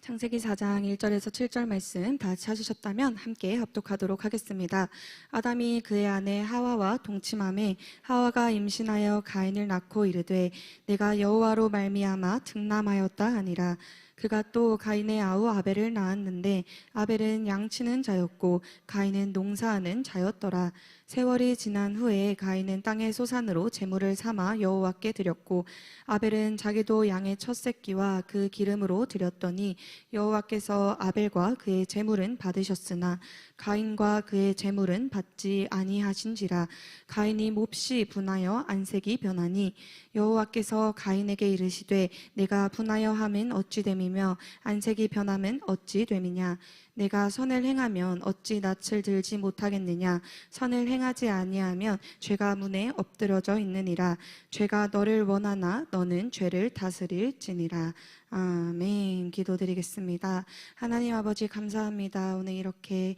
창세기 4장 1절에서 7절 말씀 다 찾으셨다면 함께 합독하도록 하겠습니다. 아담이 그의 아내 하와와 동침하매 하와가 임신하여 가인을 낳고 이르되 내가 여호와로 말미암아 등남하였다 하니라. 그가 또 가인의 아우 아벨을 낳았는데 아벨은 양치는 자였고 가인은 농사하는 자였더라. 세월이 지난 후에 가인은 땅의 소산으로 제물을 삼아 여호와께 드렸고 아벨은 자기도 양의 첫 새끼와 그 기름으로 드렸더니 여호와께서 아벨과 그의 제물은 받으셨으나 가인과 그의 제물은 받지 아니하신지라. 가인이 몹시 분하여 안색이 변하니 여호와께서 가인에게 이르시되 내가 분하여 함은 어찌 됨이며 안색이 변함은 어찌 됨이냐. 내가 선을 행하면 어찌 낯을 들지 못하겠느냐. 선을 행하지 아니하면 죄가 문에 엎드러져 있느니라. 죄가 너를 원하나 너는 죄를 다스릴지니라. 아멘. 기도드리겠습니다. 하나님 아버지 감사합니다. 오늘 이렇게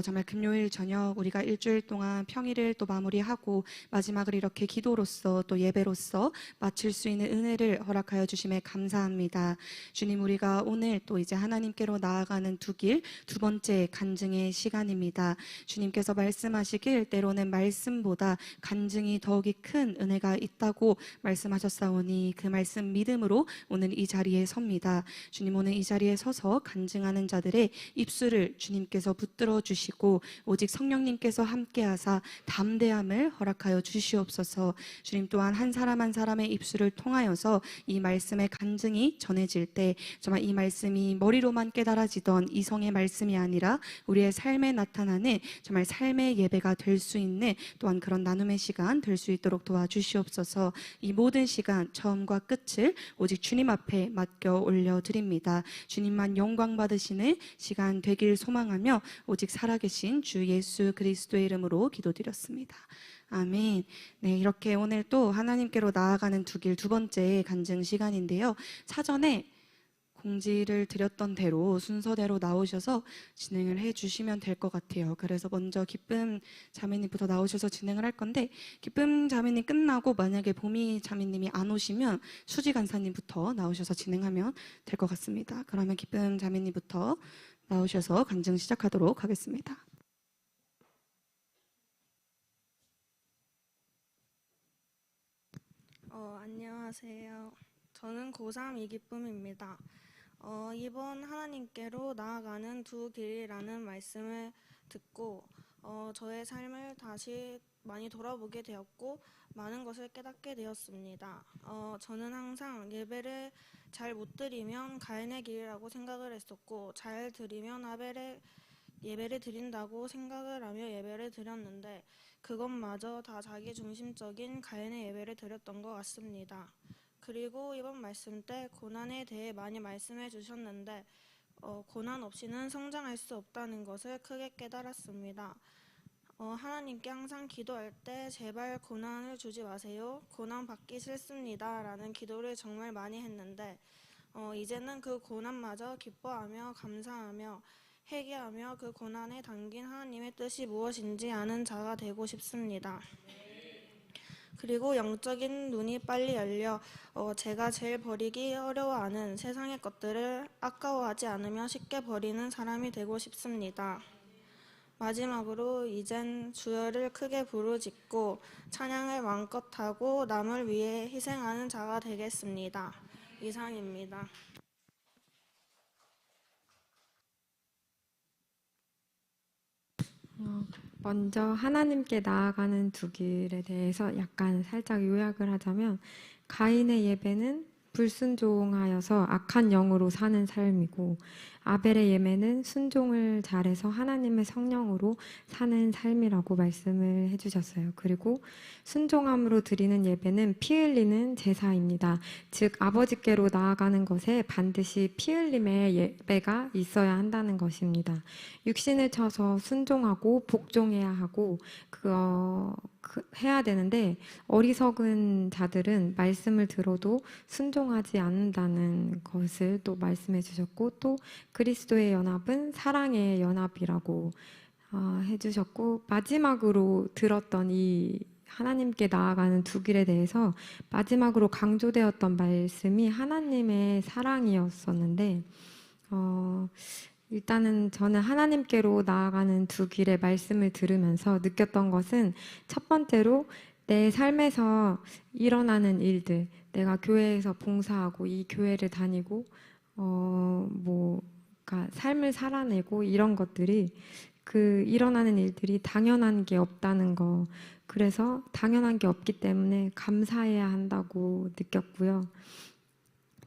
정말 금요일 저녁 우리가 일주일 동안 평일을 또 마무리하고 마지막을 이렇게 기도로서 또 예배로서 마칠 수 있는 은혜를 허락하여 주심에 감사합니다. 주님, 우리가 오늘 또 이제 하나님께로 나아가는 두 번째 간증의 시간입니다. 주님께서 말씀하시길 때로는 말씀보다 간증이 더욱이 큰 은혜가 있다고 말씀하셨사오니 그 말씀 믿음으로 오늘 이 자리에 섭니다. 주님, 오늘 이 자리에 서서 간증하는 자들의 입술을 주님께서 붙들어 주시고 오직 성령님께서 함께하사 담대함을 허락하여 주시옵소서. 주님 또한 한 사람 한 사람의 입술을 통하여서 이 말씀의 간증이 전해질 때 정말 이 말씀이 머리로만 깨달아지던 이성의 말씀이 아니라 우리의 삶에 나타나는 정말 삶의 예배가 될 수 있는 또한 그런 나눔의 시간 될 수 있도록 도와주시옵소서. 이 모든 시간 처음과 끝을 오직 주님 앞에 맡겨 올려드립니다. 주님만 영광 받으시는 시간 되길 소망하며 오직 살아계신 주 예수 그리스도의 이름으로 기도드렸습니다. 아멘. 네, 이렇게 오늘 또 하나님께로 나아가는 두 번째 간증 시간인데요. 사전에 공지를 드렸던 대로 순서대로 나오셔서 진행을 해주시면 될 것 같아요. 그래서 먼저 기쁨 자매님부터 나오셔서 진행을 할 건데, 기쁨 자매님 끝나고 만약에 보미 자매님이 안 오시면 수지 간사님부터 나오셔서 진행하면 될 것 같습니다. 그러면 기쁨 자매님부터 나오셔서 간증 시작하도록 하겠습니다. 안녕하세요. 저는 고3 이기쁨입니다. 이번 하나님께로 나아가는 두 길이라는 말씀을 듣고 저의 삶을 다시 많이 돌아보게 되었고 많은 것을 깨닫게 되었습니다. 저는 항상 예배를 잘 못 드리면 가인의 길이라고 생각을 했었고 잘 드리면 아벨의 예배를 드린다고 생각을 하며 예배를 드렸는데 그것마저 다 자기 중심적인 가인의 예배를 드렸던 것 같습니다. 그리고 이번 말씀 때 고난에 대해 많이 말씀해 주셨는데 고난 없이는 성장할 수 없다는 것을 크게 깨달았습니다. 하나님께 항상 기도할 때 제발 고난을 주지 마세요. 고난 받기 싫습니다. 라는 기도를 정말 많이 했는데 이제는 그 고난마저 기뻐하며 감사하며 회개하며 그 고난에 담긴 하나님의 뜻이 무엇인지 아는 자가 되고 싶습니다. 그리고 영적인 눈이 빨리 열려 제가 제일 버리기 어려워하는 세상의 것들을 아까워하지 않으며 쉽게 버리는 사람이 되고 싶습니다. 마지막으로 이젠 주여를 크게 부르짖고 찬양을 마음껏 하고 남을 위해 희생하는 자가 되겠습니다. 이상입니다. 먼저 하나님께 나아가는 두 길에 대해서 약간 살짝 요약을 하자면, 가인의 예배는 불순종하여서 악한 영으로 사는 삶이고, 아벨의 예배는 순종을 잘해서 하나님의 성령으로 사는 삶이라고 말씀을 해주셨어요. 그리고 순종함으로 드리는 예배는 피 흘리는 제사입니다. 즉 아버지께로 나아가는 것에 반드시 피 흘림의 예배가 있어야 한다는 것입니다. 육신을 쳐서 순종하고 복종해야 하고 해야 되는데, 어리석은 자들은 말씀을 들어도 순종하지 않는다는 것을 또 말씀해 주셨고, 또 그리스도의 연합은 사랑의 연합이라고 해주셨고, 마지막으로 들었던 이 하나님께 나아가는 두 길에 대해서 마지막으로 강조되었던 말씀이 하나님의 사랑이었었는데, 일단은 저는 하나님께로 나아가는 두 길의 말씀을 들으면서 느꼈던 것은 첫 번째로 내 삶에서 일어나는 일들, 내가 교회에서 봉사하고 이 교회를 다니고 그러니까 삶을 살아내고 이런 것들이 그 일어나는 일들이 당연한 게 없다는 거. 그래서 당연한 게 없기 때문에 감사해야 한다고 느꼈고요.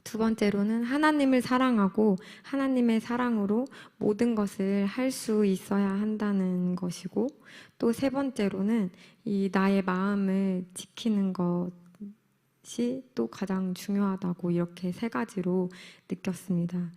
두 번째로는 하나님을 사랑하고 하나님의 사랑으로 모든 것을 할 수 있어야 한다는 것이고, 또 세 번째로는 이 나의 마음을 지키는 것이 또 가장 중요하다고, 이렇게 세 가지로 느꼈습니다.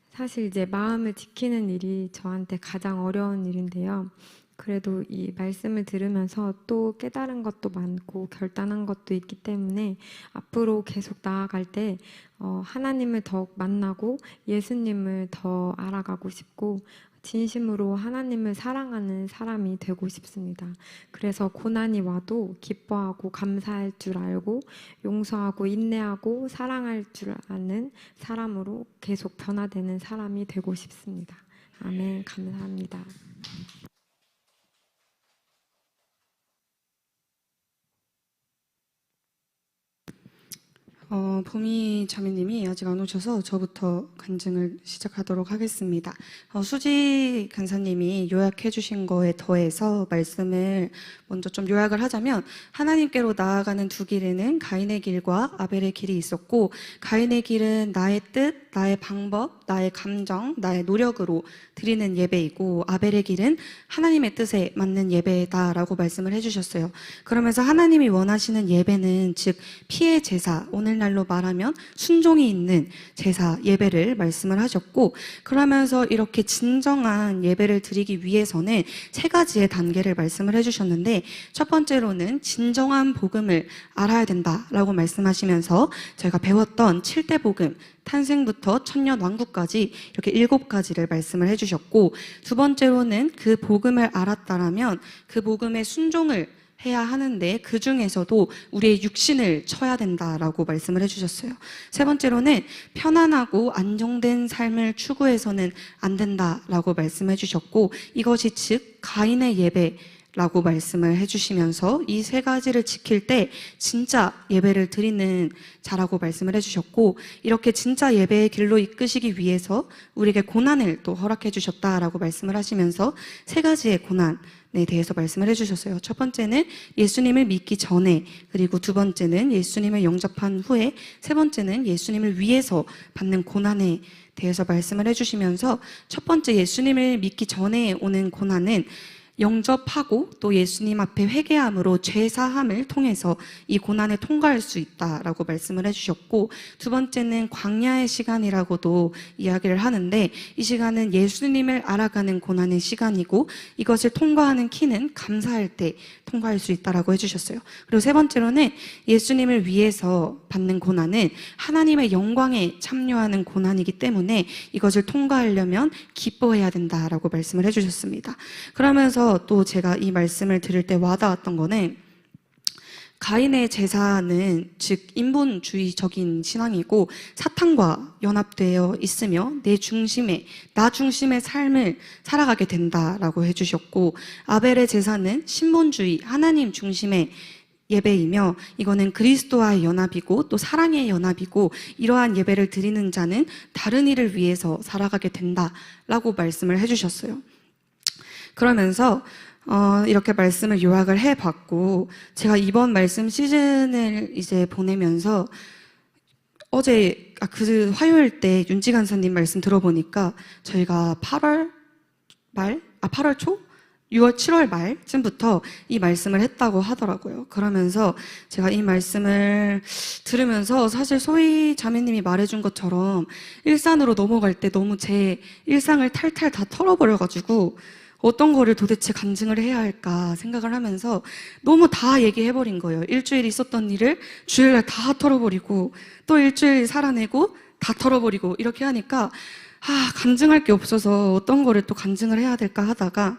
사실 이제 마음을 지키는 일이 저한테 가장 어려운 일인데요. 그래도 이 말씀을 들으면서 또 깨달은 것도 많고 결단한 것도 있기 때문에 앞으로 계속 나아갈 때 하나님을 더욱 만나고 예수님을 더 알아가고 싶고 진심으로 하나님을 사랑하는 사람이 되고 싶습니다. 그래서 고난이 와도 기뻐하고 감사할 줄 알고 용서하고 인내하고 사랑할 줄 아는 사람으로 계속 변화되는 사람이 되고 싶습니다. 아멘. 감사합니다. 보미 자매님이 아직 안 오셔서 저부터 간증을 시작하도록 하겠습니다. 수지 간사님이 요약해 주신 거에 더해서 말씀을 먼저 좀 요약을 하자면, 하나님께로 나아가는 두 길에는 가인의 길과 아벨의 길이 있었고, 가인의 길은 나의 뜻, 나의 방법, 나의 감정, 나의 노력으로 드리는 예배이고, 아벨의 길은 하나님의 뜻에 맞는 예배다라고 말씀을 해주셨어요. 그러면서 하나님이 원하시는 예배는 즉 피의 제사, 오늘날로 말하면 순종이 있는 제사, 예배를 말씀을 하셨고, 그러면서 이렇게 진정한 예배를 드리기 위해서는 세 가지의 단계를 말씀을 해주셨는데, 첫 번째로는 진정한 복음을 알아야 된다라고 말씀하시면서 저희가 배웠던 7대 복음, 탄생부터 천년왕국까지 이렇게 7가지를 말씀을 해주셨고, 두 번째로는 그 복음을 알았다라면 그 복음에 순종을 해야 하는데 그 중에서도 우리의 육신을 쳐야 된다라고 말씀을 해주셨어요. 세 번째로는 편안하고 안정된 삶을 추구해서는 안 된다라고 말씀해 주셨고, 이것이 즉 가인의 예배라고 말씀을 해주시면서 이 세 가지를 지킬 때 진짜 예배를 드리는 자라고 말씀을 해주셨고, 이렇게 진짜 예배의 길로 이끄시기 위해서 우리에게 고난을 또 허락해 주셨다라고 말씀을 하시면서 세 가지의 고난에 대해서 말씀을 해주셨어요. 첫 번째는 예수님을 믿기 전에, 그리고 두 번째는 예수님을 영접한 후에, 세 번째는 예수님을 위해서 받는 고난에 대해서 말씀을 해주시면서, 첫 번째 예수님을 믿기 전에 오는 고난은 영접하고 또 예수님 앞에 회개함으로 죄사함을 통해서 이 고난을 통과할 수 있다라고 말씀을 해주셨고, 두 번째는 광야의 시간이라고도 이야기를 하는데, 이 시간은 예수님을 알아가는 고난의 시간이고 이것을 통과하는 키는 감사할 때 통과할 수 있다라고 해주셨어요. 그리고 세 번째로는 예수님을 위해서 받는 고난은 하나님의 영광에 참여하는 고난이기 때문에 이것을 통과하려면 기뻐해야 된다라고 말씀을 해주셨습니다. 그러면서 또 제가 이 말씀을 들을 때 와닿았던 거는, 가인의 제사는 즉 인본주의적인 신앙이고 사탄과 연합되어 있으며 나 중심의 삶을 살아가게 된다라고 해주셨고, 아벨의 제사는 신본주의 하나님 중심의 예배이며 이거는 그리스도와의 연합이고 또 사랑의 연합이고, 이러한 예배를 드리는 자는 다른 이를 위해서 살아가게 된다라고 말씀을 해주셨어요. 그러면서 이렇게 말씀을 요약을 해봤고, 제가 이번 말씀 시즌을 이제 보내면서 어제 그 화요일 때 윤지 간사님 말씀 들어보니까 저희가 8월 초? 6월, 7월 말쯤부터 이 말씀을 했다고 하더라고요. 그러면서 제가 이 말씀을 들으면서 사실 소희 자매님이 말해준 것처럼 일산으로 넘어갈 때 너무 제 일상을 탈탈 다 털어버려가지고 어떤 거를 도대체 간증을 해야 할까 생각을 하면서 너무 다 얘기해버린 거예요. 일주일 있었던 일을 주일날 다 털어버리고 또 일주일 살아내고 다 털어버리고 이렇게 하니까 간증할 게 없어서 어떤 거를 또 간증을 해야 될까 하다가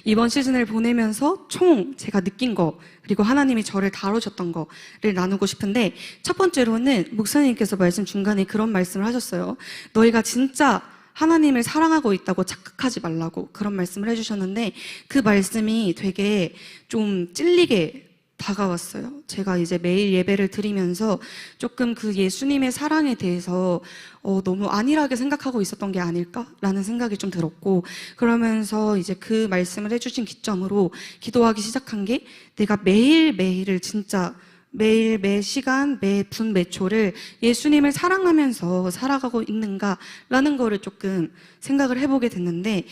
이번 시즌을 보내면서 총 제가 느낀 거, 그리고 하나님이 저를 다루셨던 거를 나누고 싶은데, 첫 번째로는 목사님께서 말씀 중간에 그런 말씀을 하셨어요. 너희가 진짜 하나님을 사랑하고 있다고 착각하지 말라고 그런 말씀을 해주셨는데 그 말씀이 되게 좀 찔리게 다가왔어요. 제가 이제 매일 예배를 드리면서 조금 그 예수님의 사랑에 대해서 너무 안일하게 생각하고 있었던 게 아닐까라는 생각이 좀 들었고, 그러면서 이제 그 말씀을 해주신 기점으로 기도하기 시작한 게, 내가 매일매일을 진짜 매일 매 시간 매 분 매 초를 예수님을 사랑하면서 살아가고 있는가라는 거를 조금 생각을 해보게 됐는데,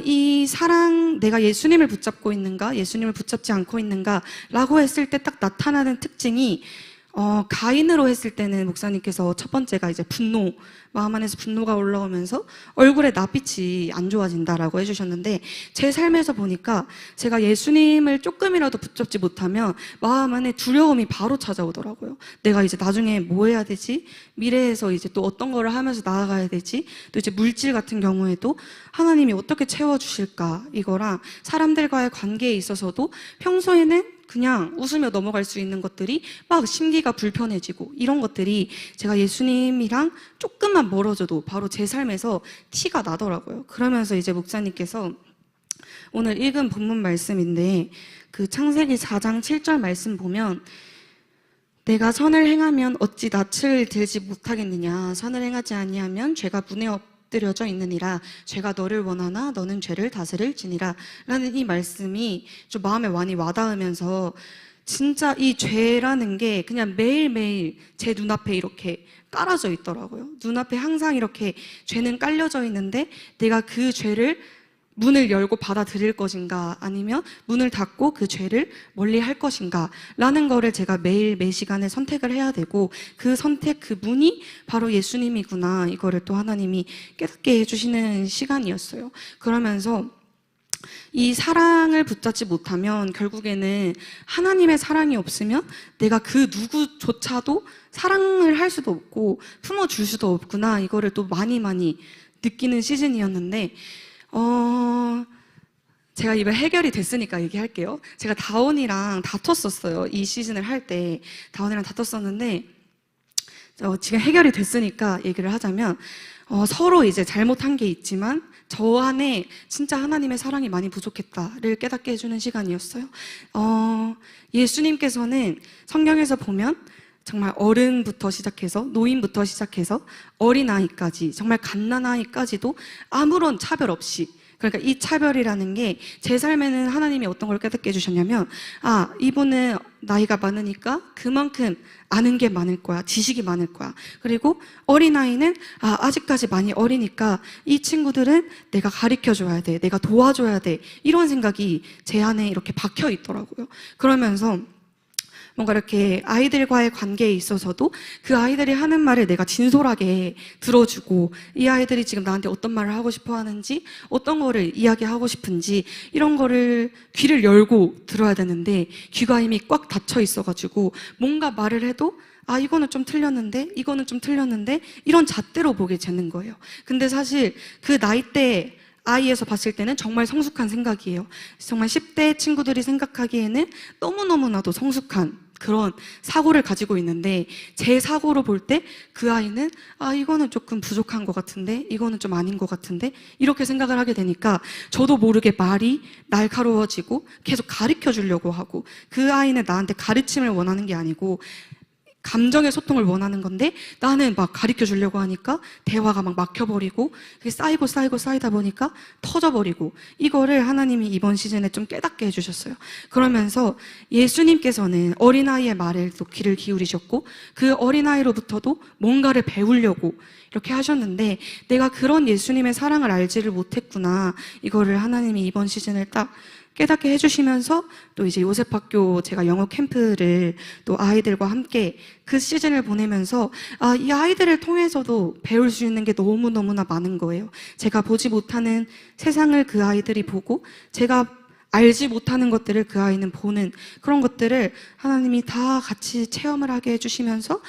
이 사랑, 내가 예수님을 붙잡고 있는가, 예수님을 붙잡지 않고 있는가라고 했을 때 딱 나타나는 특징이, 가인으로 했을 때는 목사님께서 첫 번째가 이제 분노, 마음 안에서 분노가 올라오면서 얼굴에 낯빛이 안 좋아진다라고 해주셨는데, 제 삶에서 보니까 제가 예수님을 조금이라도 붙잡지 못하면 마음 안에 두려움이 바로 찾아오더라고요. 내가 이제 나중에 뭐 해야 되지? 미래에서 이제 또 어떤 거를 하면서 나아가야 되지? 또 이제 물질 같은 경우에도 하나님이 어떻게 채워주실까? 이거랑 사람들과의 관계에 있어서도 평소에는 그냥 웃으며 넘어갈 수 있는 것들이 막 심기가 불편해지고, 이런 것들이 제가 예수님이랑 조금만 멀어져도 바로 제 삶에서 티가 나더라고요. 그러면서 이제 목사님께서 오늘 읽은 본문 말씀인데, 그 창세기 4장 7절 말씀 보면, 내가 선을 행하면 어찌 낯을 들지 못하겠느냐, 선을 행하지 아니하면 죄가 문에 엎드려져 있느니라, 죄가 너를 원하나 너는 죄를 다스릴지니라 라는 이 말씀이 좀 마음에 많이 와닿으면서, 진짜 이 죄라는 게 그냥 매일매일 제 눈앞에 이렇게 깔아져 있더라고요. 눈앞에 항상 이렇게 죄는 깔려져 있는데, 내가 그 죄를 문을 열고 받아들일 것인가, 아니면 문을 닫고 그 죄를 멀리 할 것인가 라는 거를 제가 매일 매 시간에 선택을 해야 되고, 그 선택, 그 문이 바로 예수님이구나, 이거를 또 하나님이 깨닫게 해주시는 시간이었어요. 그러면서 이 사랑을 붙잡지 못하면 결국에는 하나님의 사랑이 없으면 내가 그 누구조차도 사랑을 할 수도 없고 품어줄 수도 없구나, 이거를 또 많이 느끼는 시즌이었는데, 제가 이번 해결이 됐으니까 얘기할게요. 제가 다온이랑 다퉜었어요. 이 시즌을 할 때 다온이랑 다퉜었는데, 지금 해결이 됐으니까 얘기를 하자면, 서로 이제 잘못한 게 있지만 저 안에 진짜 하나님의 사랑이 많이 부족했다를 깨닫게 해주는 시간이었어요. 예수님께서는 성경에서 보면 정말 어른부터 시작해서 노인부터 시작해서 어린아이까지, 정말 갓난아이까지도 아무런 차별 없이, 그러니까 이 차별이라는 게 제 삶에는 하나님이 어떤 걸 깨닫게 해주셨냐면, 이분은 나이가 많으니까 그만큼 아는 게 많을 거야, 지식이 많을 거야. 그리고 어린아이는 아직까지 많이 어리니까 이 친구들은 내가 가르쳐줘야 돼, 내가 도와줘야 돼, 이런 생각이 제 안에 이렇게 박혀 있더라고요. 그러면서 뭔가 이렇게 아이들과의 관계에 있어서도 그 아이들이 하는 말을 내가 진솔하게 들어주고, 이 아이들이 지금 나한테 어떤 말을 하고 싶어 하는지, 어떤 거를 이야기하고 싶은지, 이런 거를 귀를 열고 들어야 되는데 귀가 이미 꽉 닫혀 있어가지고 뭔가 말을 해도 이거는 좀 틀렸는데, 이거는 좀 틀렸는데, 이런 잣대로 보게 되는 거예요. 근데 사실 그 나이대 아이에서 봤을 때는 정말 성숙한 생각이에요. 정말 10대 친구들이 생각하기에는 너무너무나도 성숙한 그런 사고를 가지고 있는데, 제 사고로 볼 때 그 아이는 이거는 조금 부족한 것 같은데, 이거는 좀 아닌 것 같은데, 이렇게 생각을 하게 되니까 저도 모르게 말이 날카로워지고 계속 가르쳐 주려고 하고, 그 아이는 나한테 가르침을 원하는 게 아니고 감정의 소통을 원하는 건데, 나는 막 가르쳐 주려고 하니까 대화가 막 막혀버리고, 그게 쌓이다 보니까 터져버리고, 이거를 하나님이 이번 시즌에 좀 깨닫게 해주셨어요. 그러면서 예수님께서는 어린아이의 말에 또 귀를 기울이셨고, 그 어린아이로부터도 뭔가를 배우려고 이렇게 하셨는데, 내가 그런 예수님의 사랑을 알지를 못했구나, 이거를 하나님이 이번 시즌을 딱 깨닫게 해주시면서, 또 이제 요셉학교 제가 영어 캠프를 또 아이들과 함께 그 시즌을 보내면서 이 아이들을 통해서도 배울 수 있는 게 너무너무나 많은 거예요. 제가 보지 못하는 세상을 그 아이들이 보고, 제가 알지 못하는 것들을 그 아이는 보는, 그런 것들을 하나님이 다 같이 체험을 하게 해주시면서,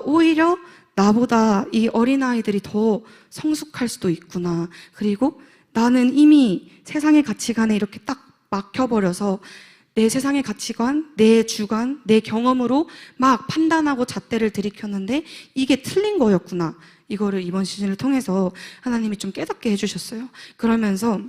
오히려 나보다 이 어린아이들이 더 성숙할 수도 있구나, 그리고 나는 이미 세상의 가치관에 이렇게 딱 막혀버려서 내 세상의 가치관, 내 주관, 내 경험으로 막 판단하고 잣대를 들이켰는데 이게 틀린 거였구나. 이거를 이번 시즌을 통해서 하나님이 좀 깨닫게 해주셨어요. 그러면서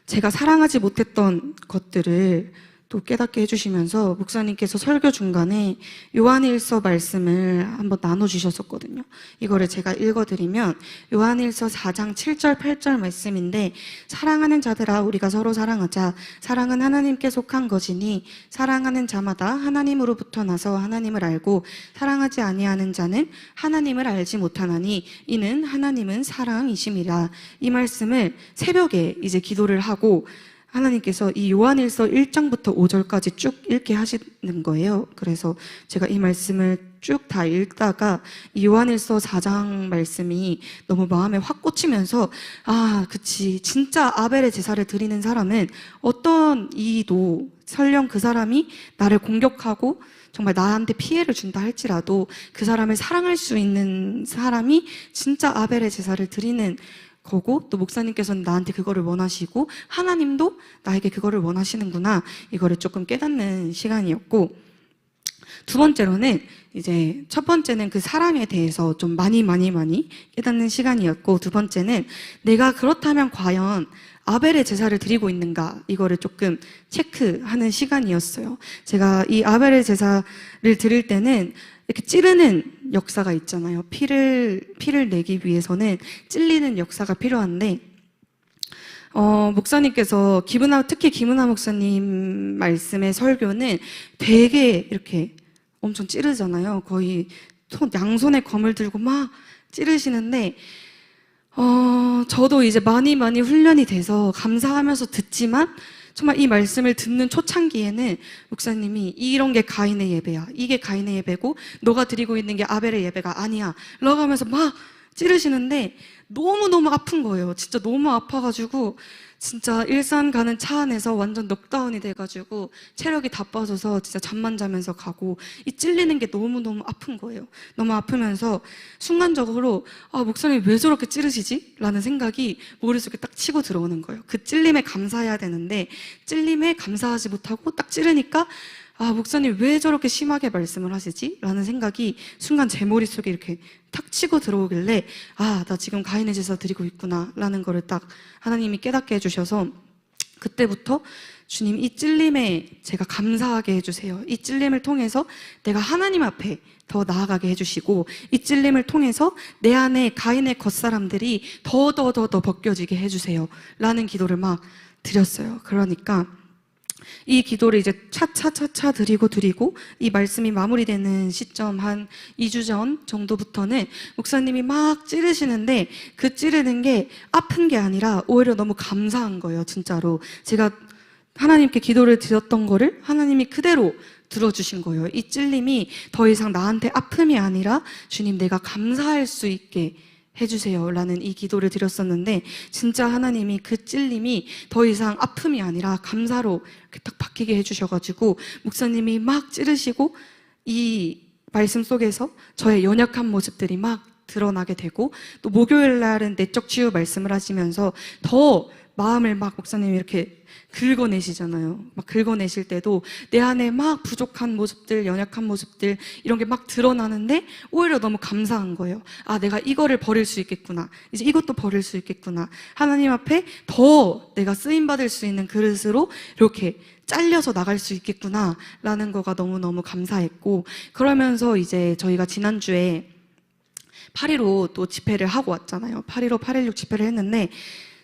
제가 사랑하지 못했던 것들을 또 깨닫게 해주시면서 목사님께서 설교 중간에 요한일서 말씀을 한번 나눠주셨었거든요. 이거를 제가 읽어드리면 요한일서 4장 7절 8절 말씀인데, 사랑하는 자들아 우리가 서로 사랑하자. 사랑은 하나님께 속한 것이니 사랑하는 자마다 하나님으로부터 나서 하나님을 알고 사랑하지 아니하는 자는 하나님을 알지 못하나니 이는 하나님은 사랑이심이라. 이 말씀을 새벽에 이제 기도를 하고 하나님께서 이 요한일서 1장부터 5절까지 쭉 읽게 하시는 거예요. 그래서 제가 이 말씀을 쭉 다 읽다가 이 요한일서 4장 말씀이 너무 마음에 확 꽂히면서, 아, 그치. 진짜 아벨의 제사를 드리는 사람은 어떤 이도 설령 그 사람이 나를 공격하고 정말 나한테 피해를 준다 할지라도 그 사람을 사랑할 수 있는 사람이 진짜 아벨의 제사를 드리는 거고, 또 목사님께서는 나한테 그거를 원하시고 하나님도 나에게 그거를 원하시는구나, 이거를 조금 깨닫는 시간이었고, 두 번째로는 이제 첫 번째는 그 사랑에 대해서 좀 많이 깨닫는 시간이었고, 두 번째는 내가 그렇다면 과연 아벨의 제사를 드리고 있는가, 이거를 조금 체크하는 시간이었어요. 제가 이 아벨의 제사를 드릴 때는 이렇게 찌르는 역사가 있잖아요. 피를 내기 위해서는 찔리는 역사가 필요한데, 목사님께서 특히 김은하 목사님 말씀의 설교는 되게 이렇게 엄청 찌르잖아요. 거의 양손에 검을 들고 막 찌르시는데, 저도 이제 많이 훈련이 돼서 감사하면서 듣지만, 정말 이 말씀을 듣는 초창기에는 목사님이 이런 게 가인의 예배야, 이게 가인의 예배고 너가 드리고 있는 게 아벨의 예배가 아니야 라고 하면서 막 찌르시는데 너무너무 아픈 거예요. 진짜 너무 아파가지고 진짜 일산 가는 차 안에서 완전 넉다운이 돼가지고 체력이 다 빠져서 진짜 잠만 자면서 가고, 이 찔리는 게 너무너무 아픈 거예요. 너무 아프면서 순간적으로, 아, 목사님 왜 저렇게 찌르시지? 라는 생각이 머릿속에 딱 치고 들어오는 거예요. 그 찔림에 감사해야 되는데 찔림에 감사하지 못하고 딱 찌르니까, 아, 목사님 왜 저렇게 심하게 말씀을 하시지? 라는 생각이 순간 제 머릿속에 이렇게 탁 치고 들어오길래, 아, 나 지금 가인의 제사 드리고 있구나 라는 거를 딱 하나님이 깨닫게 해주셔서, 그때부터 주님 이 찔림에 제가 감사하게 해주세요. 이 찔림을 통해서 내가 하나님 앞에 더 나아가게 해주시고, 이 찔림을 통해서 내 안에 가인의 겉사람들이 더 벗겨지게 해주세요 라는 기도를 막 드렸어요. 그러니까 이 기도를 이제 차차차차 드리고 이 말씀이 마무리되는 시점 한 2주 전 정도부터는 목사님이 막 찌르시는데 그 찌르는 게 아픈 게 아니라 오히려 너무 감사한 거예요. 진짜로 제가 하나님께 기도를 드렸던 거를 하나님이 그대로 들어주신 거예요. 이 찔림이 더 이상 나한테 아픔이 아니라 주님 내가 감사할 수 있게 해주세요 라는 이 기도를 드렸었는데, 진짜 하나님이 그 찔림이 더 이상 아픔이 아니라 감사로 이렇게 딱 바뀌게 해주셔가지고 목사님이 막 찌르시고 이 말씀 속에서 저의 연약한 모습들이 막 드러나게 되고, 또 목요일 날은 내적 치유 말씀을 하시면서 더 마음을 막 목사님이 이렇게 긁어내시잖아요. 막 긁어내실 때도 내 안에 막 부족한 모습들, 연약한 모습들 이런 게 막 드러나는데 오히려 너무 감사한 거예요. 아, 내가 이거를 버릴 수 있겠구나. 이제 이것도 버릴 수 있겠구나. 하나님 앞에 더 내가 쓰임받을 수 있는 그릇으로 이렇게 잘려서 나갈 수 있겠구나 라는 거가 너무너무 감사했고, 그러면서 이제 저희가 지난주에 8.15 또 집회를 하고 왔잖아요. 8.15, 8.16 집회를 했는데,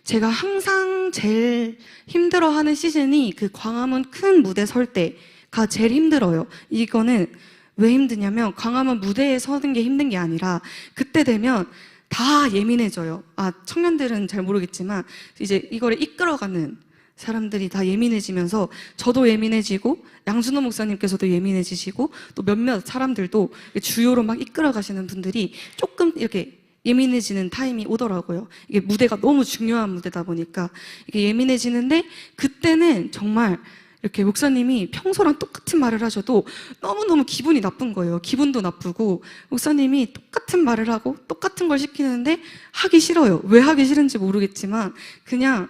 제가 항상 제일 힘들어하는 시즌이 그 광화문 큰 무대 설 때가 제일 힘들어요. 이거는 왜 힘드냐면, 광화문 무대에 서는 게 힘든 게 아니라 그때 되면 다 예민해져요. 아, 청년들은 잘 모르겠지만 이제 이거를 이끌어가는 사람들이 다 예민해지면서 저도 예민해지고 양순호 목사님께서도 예민해지시고 또 몇몇 사람들도 주요로 막 이끌어가시는 분들이 조금 이렇게 예민해지는 타임이 오더라고요. 이게 무대가 너무 중요한 무대다 보니까 이게 예민해지는데, 그때는 정말 이렇게 목사님이 평소랑 똑같은 말을 하셔도 너무너무 기분이 나쁜 거예요. 기분도 나쁘고, 목사님이 똑같은 말을 하고 똑같은 걸 시키는데 하기 싫어요. 왜 하기 싫은지 모르겠지만 그냥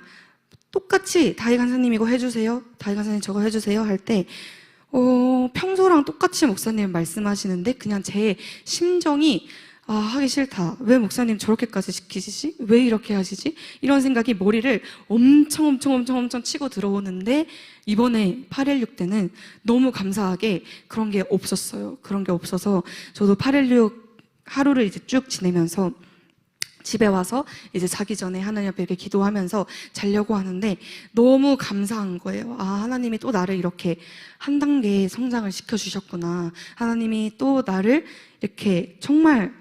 똑같이 다희 간사님 이거 해주세요, 다희 간사님 저거 해주세요 할 때 평소랑 똑같이 목사님 말씀하시는데 그냥 제 심정이 하기 싫다. 왜 목사님 저렇게까지 시키시지? 왜 이렇게 하시지? 이런 생각이 머리를 엄청 치고 들어오는데 이번에 816 때는 너무 감사하게 그런 게 없었어요. 그런 게 없어서 저도 816 하루를 이제 쭉 지내면서 집에 와서 이제 자기 전에 하나님 앞에 이렇게 기도하면서 자려고 하는데 너무 감사한 거예요. 하나님이 또 나를 이렇게 한 단계 성장을 시켜주셨구나. 하나님이 또 나를 이렇게 정말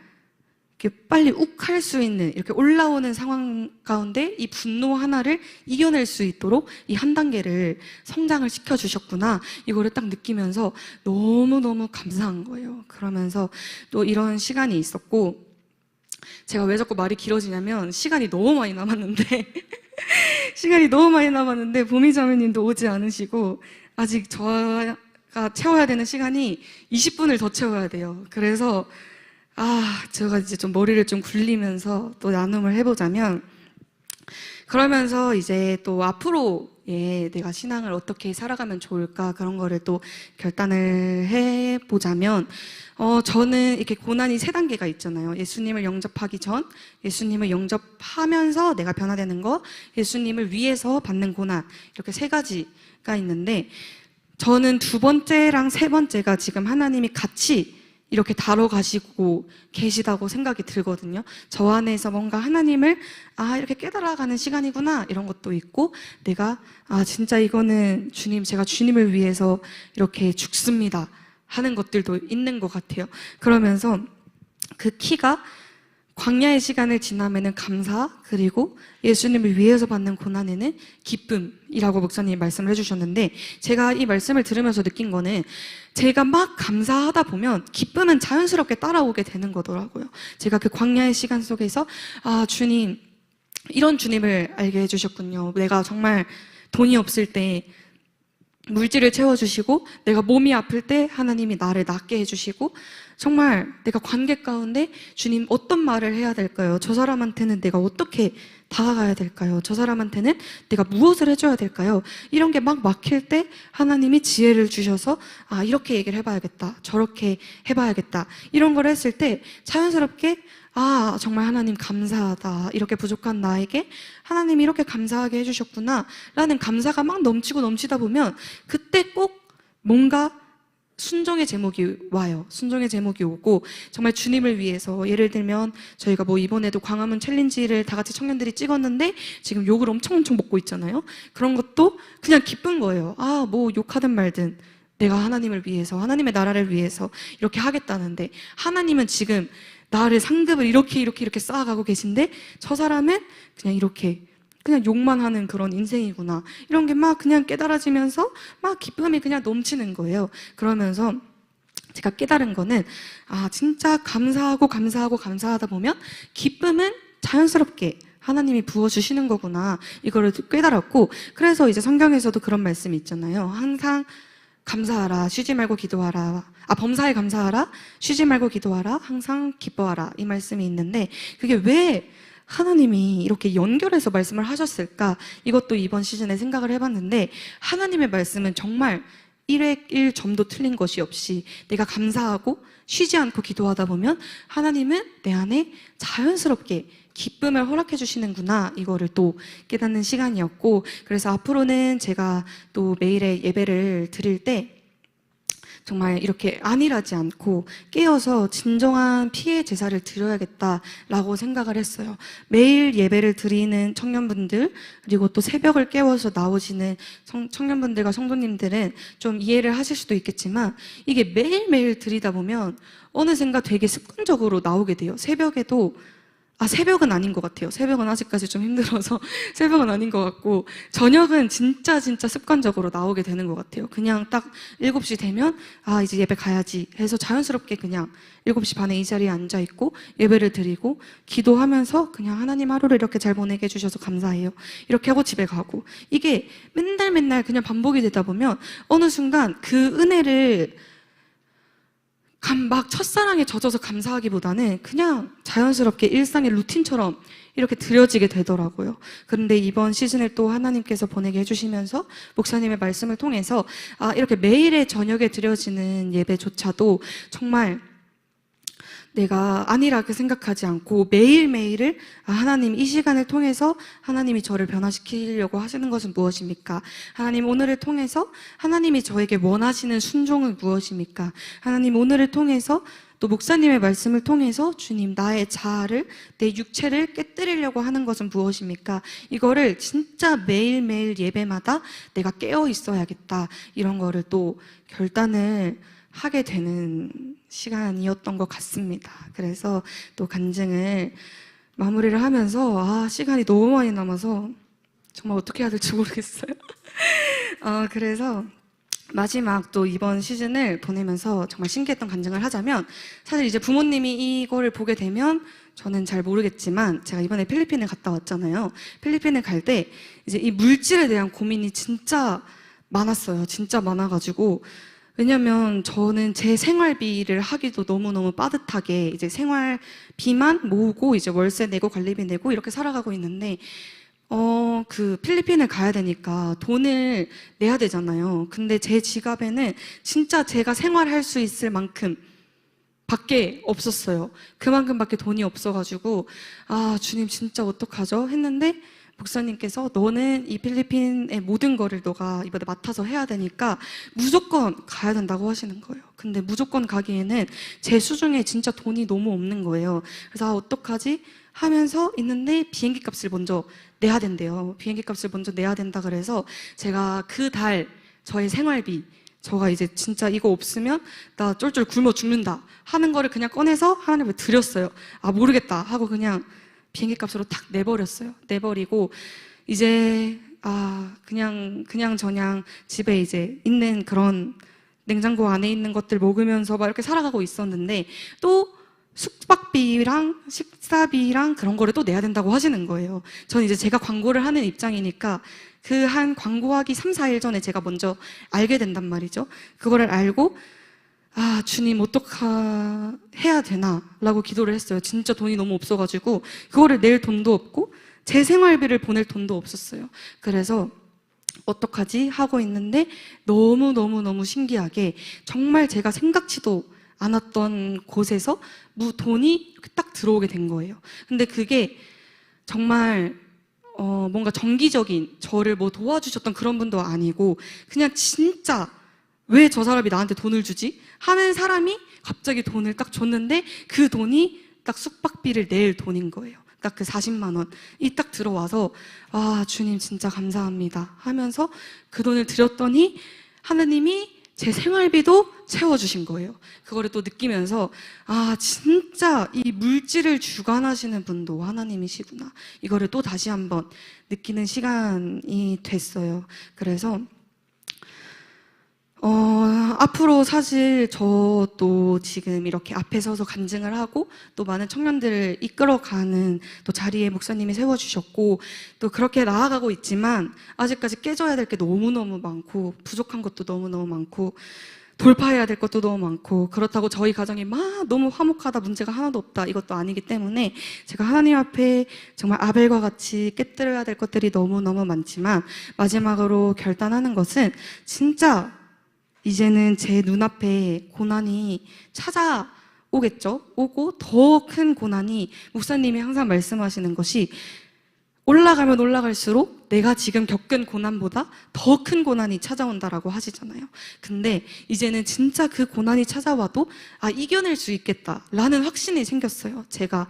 이렇게 빨리 욱 할 수 있는 이렇게 올라오는 상황 가운데 이 분노 하나를 이겨낼 수 있도록 이 한 단계를 성장을 시켜주셨구나. 이거를 딱 느끼면서 너무너무 감사한 거예요. 그러면서 또 이런 시간이 있었고, 제가 왜 자꾸 말이 길어지냐면 시간이 너무 많이 남았는데 보미자매님도 오지 않으시고 아직 저가 채워야 되는 시간이 20분을 더 채워야 돼요. 그래서 제가 이제 좀 머리를 좀 굴리면서 또 나눔을 해보자면, 그러면서 이제 또 앞으로 내가 신앙을 어떻게 살아가면 좋을까, 그런 거를 또 결단을 해보자면, 저는 이렇게 고난이 3단계가 있잖아요. 예수님을 영접하기 전, 예수님을 영접하면서 내가 변화되는 거, 예수님을 위해서 받는 고난, 이렇게 3가지가 있는데, 저는 2번째랑 3번째가 지금 하나님이 같이 이렇게 다뤄가시고 계시다고 생각이 들거든요. 저 안에서 뭔가 하나님을 이렇게 깨달아가는 시간이구나, 이런 것도 있고, 내가 진짜 이거는 주님, 제가 주님을 위해서 이렇게 죽습니다 하는 것들도 있는 것 같아요. 그러면서 그 키가 광야의 시간을 지나면은 감사, 그리고 예수님을 위해서 받는 고난에는 기쁨이라고 목사님이 말씀을 해주셨는데, 제가 이 말씀을 들으면서 느낀 거는 제가 막 감사하다 보면 기쁨은 자연스럽게 따라오게 되는 거더라고요. 제가 그 광야의 시간 속에서 주님, 이런 주님을 알게 해주셨군요. 내가 정말 돈이 없을 때 물질을 채워주시고, 내가 몸이 아플 때 하나님이 나를 낫게 해주시고, 정말 내가 관계 가운데 주님 어떤 말을 해야 될까요? 저 사람한테는 내가 어떻게 다가가야 될까요? 저 사람한테는 내가 무엇을 해줘야 될까요? 이런 게 막 막힐 때 하나님이 지혜를 주셔서 이렇게 얘기를 해봐야겠다, 저렇게 해봐야겠다, 이런 걸 했을 때 자연스럽게 정말 하나님 감사하다, 이렇게 부족한 나에게 하나님이 이렇게 감사하게 해주셨구나 라는 감사가 막 넘치다 보면 그때 꼭 뭔가 순종의 제목이 와요. 순종의 제목이 오고, 정말 주님을 위해서, 예를 들면 저희가 이번에도 광화문 챌린지를 다 같이 청년들이 찍었는데 지금 욕을 엄청 먹고 있잖아요. 그런 것도 그냥 기쁜 거예요. 욕하든 말든 내가 하나님을 위해서, 하나님의 나라를 위해서 이렇게 하겠다는데, 하나님은 지금 나를 상급을 이렇게 쌓아가고 계신데 저 사람은 그냥 욕만 하는 그런 인생이구나, 이런 게 막 그냥 깨달아지면서 막 기쁨이 그냥 넘치는 거예요. 그러면서 제가 깨달은 거는 진짜 감사하다 보면 기쁨은 자연스럽게 하나님이 부어주시는 거구나, 이거를 깨달았고, 그래서 이제 성경에서도 그런 말씀이 있잖아요. 항상 감사하라, 쉬지 말고 기도하라. 범사에 감사하라, 쉬지 말고 기도하라, 항상 기뻐하라, 이 말씀이 있는데, 그게 왜 하나님이 이렇게 연결해서 말씀을 하셨을까? 이것도 이번 시즌에 생각을 해봤는데, 하나님의 말씀은 정말 1회 1점도 틀린 것이 없이 내가 감사하고 쉬지 않고 기도하다 보면 하나님은 내 안에 자연스럽게 기쁨을 허락해 주시는구나, 이거를 또 깨닫는 시간이었고, 그래서 앞으로는 제가 또 매일의 예배를 드릴 때 정말 이렇게 안일하지 않고 깨어서 진정한 피의 제사를 드려야겠다라고 생각을 했어요. 매일 예배를 드리는 청년분들, 그리고 또 새벽을 깨워서 나오시는 청년분들과 성도님들은 좀 이해를 하실 수도 있겠지만, 이게 매일매일 드리다 보면 어느샌가 되게 습관적으로 나오게 돼요. 새벽에도 새벽은 아닌 것 같아요. 새벽은 아직까지 좀 힘들어서 새벽은 아닌 것 같고, 저녁은 진짜 습관적으로 나오게 되는 것 같아요. 그냥 딱 7시 되면 이제 예배 가야지 해서 자연스럽게 그냥 7시 반에 이 자리에 앉아있고 예배를 드리고 기도하면서 그냥 하나님 하루를 이렇게 잘 보내게 해주셔서 감사해요, 이렇게 하고 집에 가고, 이게 맨날 그냥 반복이 되다 보면 어느 순간 그 은혜를 막 첫사랑에 젖어서 감사하기보다는 그냥 자연스럽게 일상의 루틴처럼 이렇게 드려지게 되더라고요. 그런데 이번 시즌을 또 하나님께서 보내게 해주시면서 목사님의 말씀을 통해서 이렇게 매일의 저녁에 드려지는 예배조차도 정말 내가 안일하게 생각하지 않고 매일매일을 하나님 이 시간을 통해서 하나님이 저를 변화시키려고 하시는 것은 무엇입니까? 하나님 오늘을 통해서 하나님이 저에게 원하시는 순종은 무엇입니까? 하나님 오늘을 통해서 또 목사님의 말씀을 통해서 주님 나의 자아를 내 육체를 깨뜨리려고 하는 것은 무엇입니까? 이거를 진짜 매일매일 예배마다 내가 깨어 있어야겠다 이런 거를 또 결단을 하게 되는 시간이었던 것 같습니다. 그래서 또 간증을 마무리를 하면서 시간이 너무 많이 남아서 정말 어떻게 해야 될지 모르겠어요. 그래서 마지막 또 이번 시즌을 보내면서 정말 신기했던 간증을 하자면, 사실 이제 부모님이 이거를 보게 되면 저는 잘 모르겠지만 제가 이번에 필리핀을 갔다 왔잖아요. 필리핀을 갈 때 이제 이 물질에 대한 고민이 진짜 많았어요. 진짜 많아가지고, 왜냐면 저는 제 생활비를 하기도 너무너무 빠듯하게 이제 생활비만 모으고 이제 월세 내고 관리비 내고 이렇게 살아가고 있는데 그 필리핀을 가야 되니까 돈을 내야 되잖아요. 근데 제 지갑에는 진짜 제가 생활할 수 있을 만큼 밖에 없었어요. 그만큼밖에 돈이 없어가지고 주님 진짜 어떡하죠? 했는데 목사님께서 너는 이 필리핀의 모든 거를 너가 이번에 맡아서 해야 되니까 무조건 가야 된다고 하시는 거예요. 근데 무조건 가기에는 제 수중에 진짜 돈이 너무 없는 거예요. 그래서 어떡하지? 하면서 있는데 비행기 값을 먼저 내야 된대요. 비행기 값을 먼저 내야 된다 그래서 제가 그 달 저의 생활비, 저가 이제 진짜 이거 없으면 나 쫄쫄 굶어 죽는다 하는 거를 그냥 꺼내서 하나님께 드렸어요. 모르겠다 하고 그냥 비행기 값으로 탁 내버렸어요. 내버리고 이제 그냥 저냥 집에 이제 있는 그런 냉장고 안에 있는 것들 먹으면서 막 이렇게 살아가고 있었는데 또 숙박비랑 식사비랑 그런 거를 또 내야 된다고 하시는 거예요. 저는 이제 제가 광고를 하는 입장이니까 그 한 광고하기 3, 4일 전에 제가 먼저 알게 된단 말이죠. 그거를 알고 주님 해야 되나? 라고 기도를 했어요. 진짜 돈이 너무 없어가지고 그거를 낼 돈도 없고 제 생활비를 보낼 돈도 없었어요. 그래서 어떡하지? 하고 있는데 너무 신기하게 정말 제가 생각지도 않았던 곳에서 돈이 이렇게 딱 들어오게 된 거예요. 근데 그게 정말 뭔가 정기적인 저를 뭐 도와주셨던 그런 분도 아니고 그냥 진짜 왜 저 사람이 나한테 돈을 주지? 하는 사람이 갑자기 돈을 딱 줬는데 그 돈이 딱 숙박비를 낼 돈인 거예요. 딱 그 40만 원이 딱 들어와서 주님 진짜 감사합니다 하면서 그 돈을 드렸더니 하나님이 제 생활비도 채워주신 거예요. 그거를 또 느끼면서 진짜 이 물질을 주관하시는 분도 하나님이시구나. 이거를 또 다시 한번 느끼는 시간이 됐어요. 그래서 앞으로 사실 저도 지금 이렇게 앞에 서서 간증을 하고 또 많은 청년들을 이끌어가는 또 자리에 목사님이 세워주셨고 또 그렇게 나아가고 있지만 아직까지 깨져야 될 게 너무너무 많고 부족한 것도 너무너무 많고 돌파해야 될 것도 너무 많고 그렇다고 저희 가정이 막 너무 화목하다 문제가 하나도 없다 이것도 아니기 때문에 제가 하나님 앞에 정말 아벨과 같이 깨뜨려야 될 것들이 너무너무 많지만 마지막으로 결단하는 것은 진짜 이제는 제 눈앞에 고난이 찾아오겠죠. 오고 더 큰 고난이 목사님이 항상 말씀하시는 것이 올라가면 올라갈수록 내가 지금 겪은 고난보다 더 큰 고난이 찾아온다라고 하시잖아요. 근데 이제는 진짜 그 고난이 찾아와도 이겨낼 수 있겠다라는 확신이 생겼어요. 제가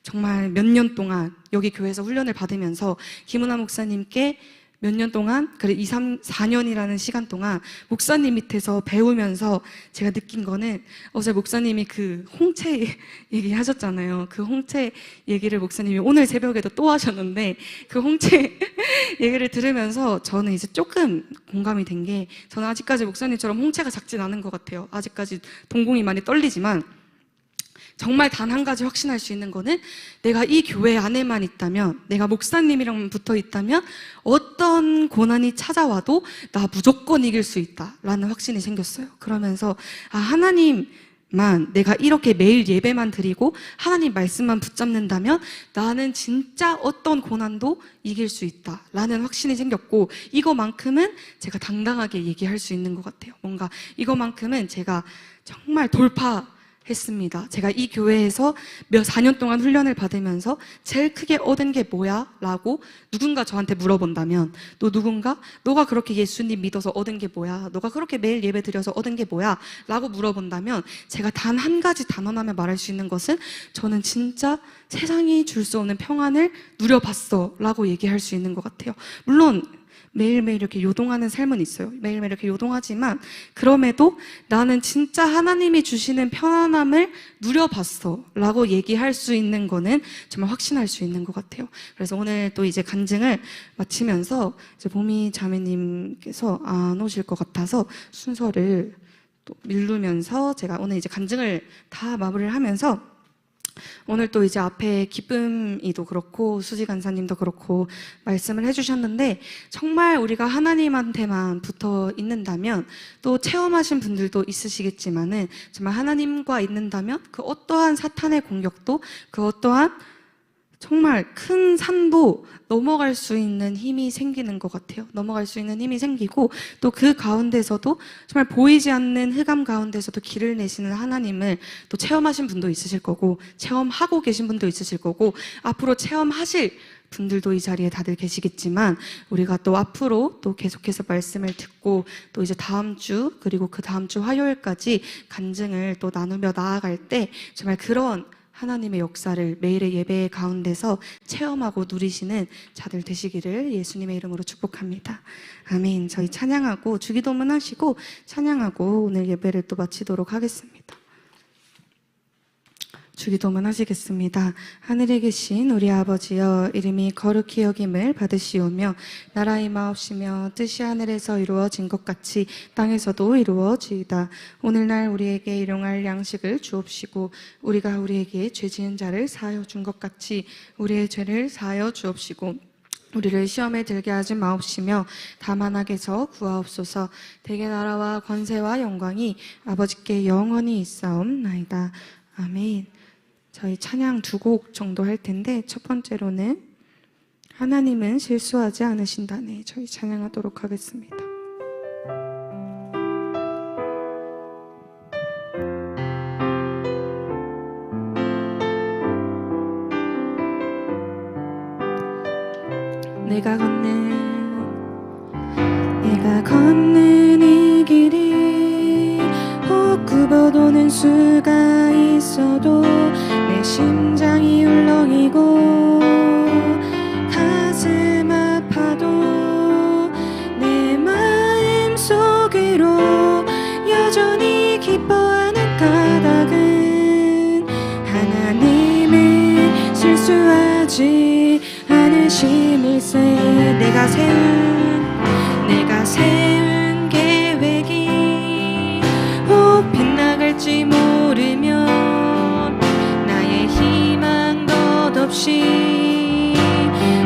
정말 몇 년 동안 여기 교회에서 훈련을 받으면서 김은하 목사님께 몇 년 동안, 2, 3, 4년이라는 시간 동안 목사님 밑에서 배우면서 제가 느낀 거는 어제 목사님이 그 홍채 얘기 하셨잖아요. 그 홍채 얘기를 목사님이 오늘 새벽에도 또 하셨는데 그 홍채 얘기를 들으면서 저는 이제 조금 공감이 된 게 저는 아직까지 목사님처럼 홍채가 작진 않은 것 같아요. 아직까지 동공이 많이 떨리지만 정말 단 한 가지 확신할 수 있는 거는 내가 이 교회 안에만 있다면 내가 목사님이랑 붙어 있다면 어떤 고난이 찾아와도 나 무조건 이길 수 있다라는 확신이 생겼어요. 그러면서 하나님 내가 이렇게 매일 예배만 드리고 하나님 말씀만 붙잡는다면 나는 진짜 어떤 고난도 이길 수 있다라는 확신이 생겼고, 이거만큼은 제가 당당하게 얘기할 수 있는 것 같아요. 뭔가 이거만큼은 제가 정말 돌파했습니다. 제가 이 교회에서 4년 동안 훈련을 받으면서 제일 크게 얻은 게 뭐야? 라고 누군가 저한테 물어본다면, 너가 그렇게 예수님 믿어서 얻은 게 뭐야? 너가 그렇게 매일 예배 드려서 얻은 게 뭐야? 라고 물어본다면 제가 단 한 가지 단언하며 말할 수 있는 것은, 저는 진짜 세상이 줄 수 없는 평안을 누려봤어 라고 얘기할 수 있는 것 같아요. 물론 매일매일 이렇게 요동하는 삶은 있어요. 매일매일 이렇게 요동하지만 그럼에도 나는 진짜 하나님이 주시는 편안함을 누려봤어 라고 얘기할 수 있는 거는 정말 확신할 수 있는 것 같아요. 그래서 오늘 또 이제 간증을 마치면서 이제 보미 자매님께서 안 오실 것 같아서 순서를 또 미루면서 제가 오늘 이제 간증을 다 마무리를 하면서, 오늘 또 이제 앞에 기쁨이도 그렇고 수지 간사님도 그렇고 말씀을 해주셨는데, 정말 우리가 하나님한테만 붙어 있는다면, 또 체험하신 분들도 있으시겠지만은 정말 하나님과 있는다면 그 어떠한 사탄의 공격도, 그 어떠한 정말 큰 산도 넘어갈 수 있는 힘이 생기는 것 같아요. 넘어갈 수 있는 힘이 생기고, 또 그 가운데서도 정말 보이지 않는 흑암 가운데서도 길을 내시는 하나님을 또 체험하신 분도 있으실 거고, 체험하고 계신 분도 있으실 거고, 앞으로 체험하실 분들도 이 자리에 다들 계시겠지만, 우리가 또 앞으로 또 계속해서 말씀을 듣고 또 이제 다음 주, 그리고 그 다음 주 화요일까지 간증을 또 나누며 나아갈 때 정말 그런 하나님의 역사를 매일의 예배 가운데서 체험하고 누리시는 자들 되시기를 예수님의 이름으로 축복합니다. 아멘. 저희 찬양하고 주기도문 하시고 찬양하고 오늘 예배를 또 마치도록 하겠습니다. 주기도문 하시겠습니다. 하늘에 계신 우리 아버지여, 이름이 거룩히 여김을 받으시오며 나라의 마옵시며 뜻이 하늘에서 이루어진 것 같이 땅에서도 이루어지이다. 오늘날 우리에게 일용할 양식을 주옵시고, 우리가 우리에게 죄 지은 자를 사하여 준 것 같이 우리의 죄를 사하여 주옵시고, 우리를 시험에 들게 하지 마옵시며 다만 악에서 구하옵소서. 대개 나라와 권세와 영광이 아버지께 영원히 있사옵나이다. 아멘. 저희 찬양 2곡 정도 할 텐데, 첫 번째로는 하나님은 실수하지 않으신다네, 저희 찬양하도록 하겠습니다. 내가 걷는 이 길이 혹 굽어도는 수가 있어도 내 심장이 울렁이고 가슴 아파도 내 마음 속으로 여전히 기뻐하는 까닭은 하나님은 실수하지 않으심일세. 내가 세운 계획이 혹 빗나갈지 모르면 나의 희망 덧없이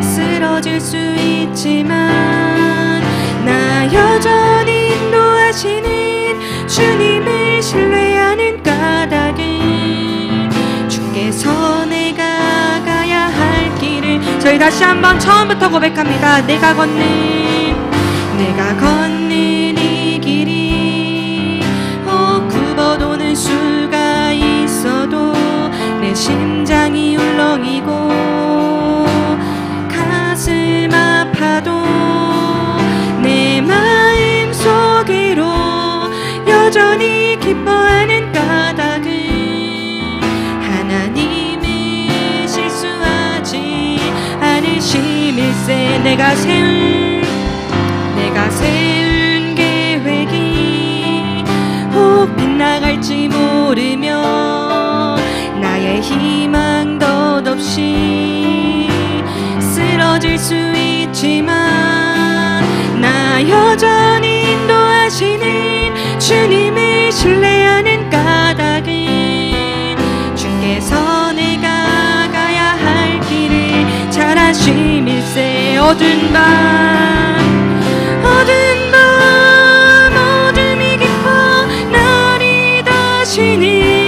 쓰러질 수 있지만, 나 여전히 인도하시는 주님을 신뢰하는 까닭은 주께서 내가 가야 할 길을, 저희 다시 한번 처음부터 고백합니다. 내가 걷는 이 길이 혹 굽어도는 수가 있어도 내 심장이 울렁이고 가슴 아파도 내 마음 속으로 여전히 기뻐하는 까닭은 하나님은 실수하지 않으심일세. 내가 세운 계획이 혹 빗나갈지 모르면 나의 희망 덧없이 쓰러질 수 있지만, 나 여전히 인도하시는 주님을 신뢰하는 까닭은 주께서 내가 가야 할 길을 잘 아심일세. 어두운 밤 어둠이 깊어 날이 다시니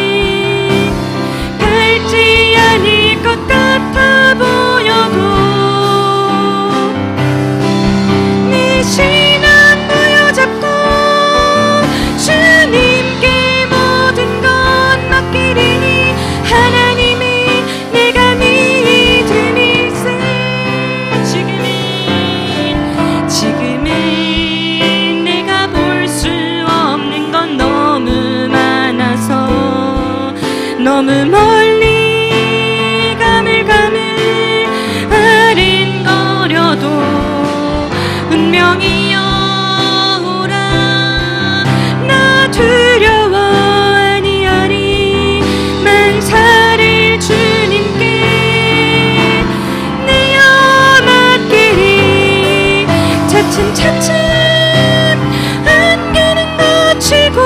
차츰 안개는 걷히고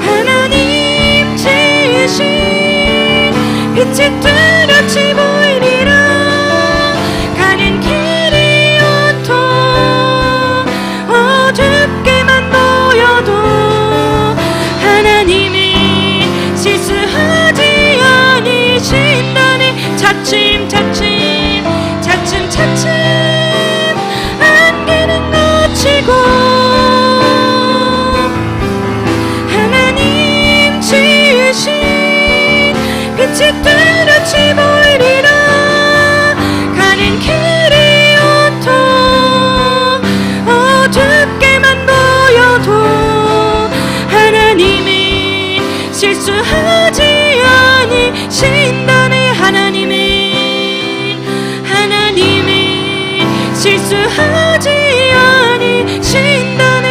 하나님 지으신 빛이 뚜렷이 보이리라. 가는 길이 온통 어둡게만 보여도 하나님이 실수하지 않으신다네. 차츰 안개는 걷히고 하나님 지으신 빛이 뚜렷이 보이리라. 가는 길이 온통 어둡게만 보여도 하나님이 실수하지 않으신다네. 하나님이 실수하지 않으신다네.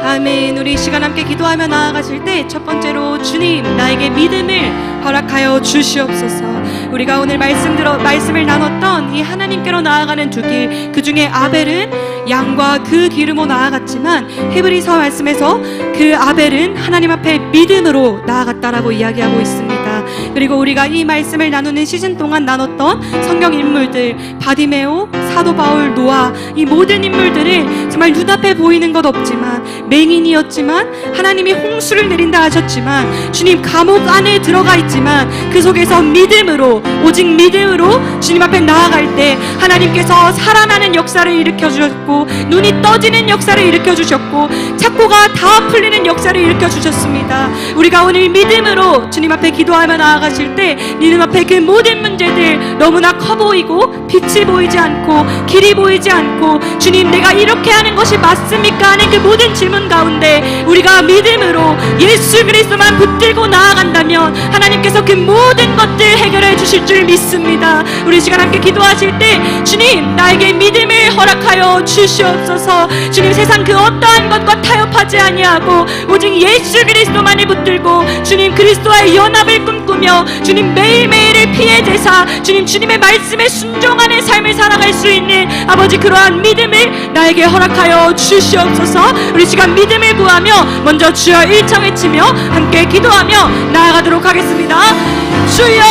아멘. 우리 이 시간 함께 기도하며 나아가실 때 첫 번째로 주님 나에게 믿음을 허락하여 주시옵소서. 우리가 오늘 말씀을 나눴던 이 하나님께로 나아가는 두 길, 그 중에 아벨은 양과 그 기름으로 나아갔지만 히브리서 말씀에서 그 아벨은 하나님 앞에 믿음으로 나아갔다라고 이야기하고 있습니다. 그리고 우리가 이 말씀을 나누는 시즌 동안 나눴던 성경 인물들, 바디메오, 사도 바울, 노아, 이 모든 인물들을 정말 눈앞에 보이는 것 없지만 맹인이었지만 하나님이 홍수를 내린다 하셨지만 주님 감옥 안에 들어가 있지만 그 속에서 믿음으로, 오직 믿음으로 주님 앞에 나아갈 때 하나님께서 살아나는 역사를 일으켜 주셨고 눈이 떠지는 역사를 일으켜 주셨고 착고가 다 풀리는 역사를 일으켜 주셨습니다. 우리가 오늘 믿음으로 주님 앞에 기도하며 나아가실 때 믿음 앞에 그 모든 문제들 너무나 커 보이고 빛이 보이지 않고 길이 보이지 않고 주님 내가 이렇게 하는 것이 맞습니까 하는 그 모든 질문 가운데 우리가 믿음으로 예수 그리스도만 붙들고 나아간다면 하나님께서 그 모든 것들 해결해 주실 줄 믿습니다. 우리 시간 함께 기도하실 때 주님 나에게 믿음을 허락하여 주시옵소서. 주님 세상 그 어떠한 것과 타협하지 아니하고 오직 예수 그리스도만을 붙들고 주님 그리스도와의 연합을 꿈꾸며 주님 매일매일을 피해 제사 주님 주님의 말씀에 순종하는 삶을 살아갈 수 있는 아버지 그러한 믿음을 나에게 허락하여 주시옵소서. 우리 시간 믿음을 구하며 먼저 주여 일청 외치며 함께 기도하며 나아가도록 하겠습니다. 주여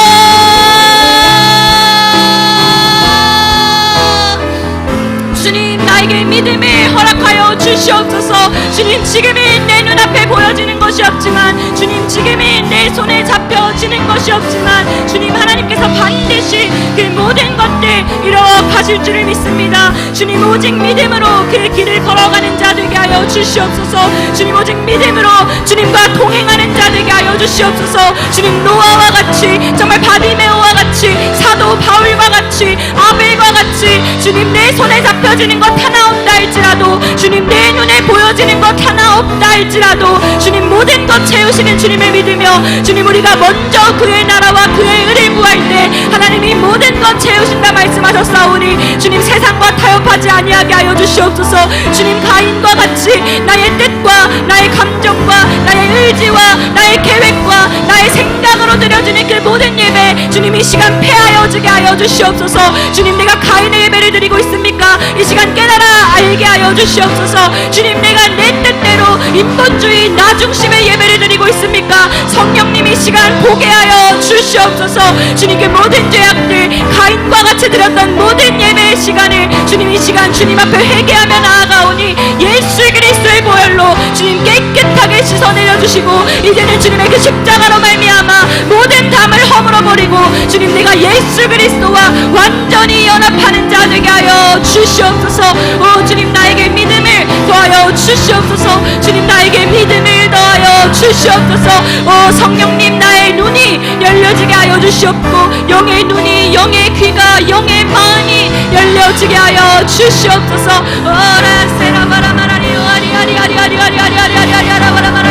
주님 나에게 믿음을 허락하여 주시옵소서. 주님 지금이 내 눈앞에 보여지는 것이 없지만 주님 지금이 내 손에 잡혀지는 것이 없지만 주님 하나님께서 반드시 그 모든 것들 이뤄가실 줄을 믿습니다. 주님 오직 믿음으로 그 길을 걸어가는 자 되게 하여 주시옵소서. 주님 오직 믿음으로 주님과 동행하는 자 되게 하여 주시옵소서. 주님 노아와 같이 정말 바디메오와 같이 사도 바울과 같이 아벨과 같이 주님 내 손에 잡혀지는 것 하나 없다 할지라도 주님 내 눈에 보여지는 것 하나 없다 할지라도 주님 모든 것 채우시는 주님을 믿으며 주님 우리가 먼저 그의 나라와 그의 의를 구할 때 하나님이 모든 것 채우신다 말씀하셨사오니 주님 세상과 타협하지 아니하게 하여 주시옵소서. 주님 가인과 같이 나의 뜻과 나의 감정과 나의 의지와 나의 계획과 나의 생각으로 드려지는 그 모든 예배 주님 이 시간 폐하여 주게 하여 주시옵소서. 주님 내가 가인의 예배를 드리고 있습니까? 이 시간 깨달아 알게 하여 주시옵소서. 주님 내가 내 뜻대로 인본주의 나 중심의 예배를 드리고 있습니까? 성령님 이 시간 보게 하여 주시옵소서. 주님 그 모든 죄악들 가인과 같이 드렸던 모든 예배의 시간을 주님 이 시간 주님 앞에 회개하며 나아가오니 예수 그리스도의 보혈로 주님 깨끗하게 씻어내려 주시고 이제는 주님의 그 십자가로 말미암아 모든 담을 허물어버리고 주님 내가 예수 그리스도와 완전히 연합하는 자 되게 하여 주시옵소서. 오 주님 나에게 믿음을 더하여 주시옵소서. 주님 나에게 믿음을 더하여 주시옵소서. 오 성령님 나의 눈이 열려지게 하여 주시옵고 영의 눈이 영의 귀가 영의 마음이 열려지게 하여 주시옵소서. 오라 세라바라마라리 아리아리아리아리아리아리아리아리아라바라마라